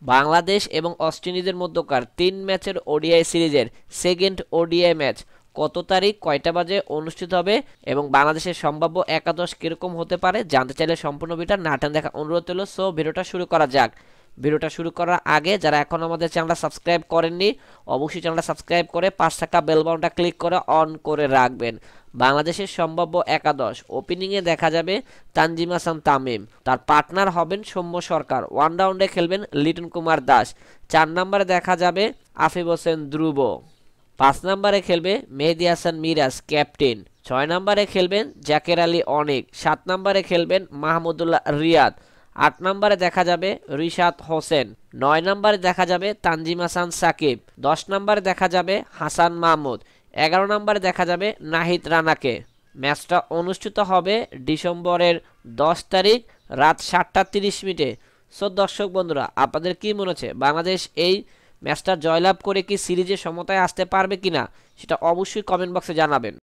বাংলাদেশ এবং ওয়েস্ট ইন্ডিজের মধ্যকার 3 ম্যাচের ওডিআই সিরিজের সেকেন্ড ওডিআই ম্যাচ কত তারিখ কয়টা বাজে অনুষ্ঠিত হবে এবং বাংলাদেশের সম্ভাব্য একাদশ কিরকম হতে পারে জানতে চাইলে সম্পূর্ণ ভিডিওটা না টেনে দেখা অনুরোধ হলো। সো ভিডিওটা শুরু করা যাক। ভিডিওটা শুরু করার আগে যারা এখন আমাদের চ্যানেলটা সাবস্ক্রাইব করেননি অবশ্যই চ্যানেলটা সাবস্ক্রাইব করে পাঁচ থাকা বেল বাটনটা ক্লিক করে অন করে রাখবেন। বাংলাদেশের সম্ভাব্য একাদশ ওপেনিংয়ে দেখা যাবে তানজিম হাসান তামিম, তার পার্টনার হবেন সৌম্য সরকার, ওয়ান রাউন্ডে খেলবেন লিটন কুমার দাস, 4 নম্বরে দেখা যাবে আফিফ হোসেন ধ্রুব, 5 নম্বরে খেলবে মেহেদী হাসান মিরাজ ক্যাপ্টেন, 6 নম্বরে খেলবেন জাকের আলী অনেক, 7 নম্বরে খেলবেন মাহমুদুল্লাহ রিয়াদ, 8 নম্বরে দেখা যাবে রিশাদ হোসেন, 9 নম্বরে দেখা যাবে তানজিম হাসান সাকিব, 10 নম্বরে দেখা যাবে হাসান মাহমুদ, 11 নম্বরে দেখা যাবে নাহিদ রানাকে। ম্যাচটা অনুষ্ঠিত হবে ডিসেম্বরের 10 তারিখ রাত 7:30। সো দর্শক বন্ধুরা, আপনাদের কি মনে হচ্ছে বাংলাদেশ এই ম্যাচটা জয়লাভ করে কি সিরিজে সমতায় আসতে পারবে কিনা সেটা অবশ্যই কমেন্ট বক্সে জানাবেন।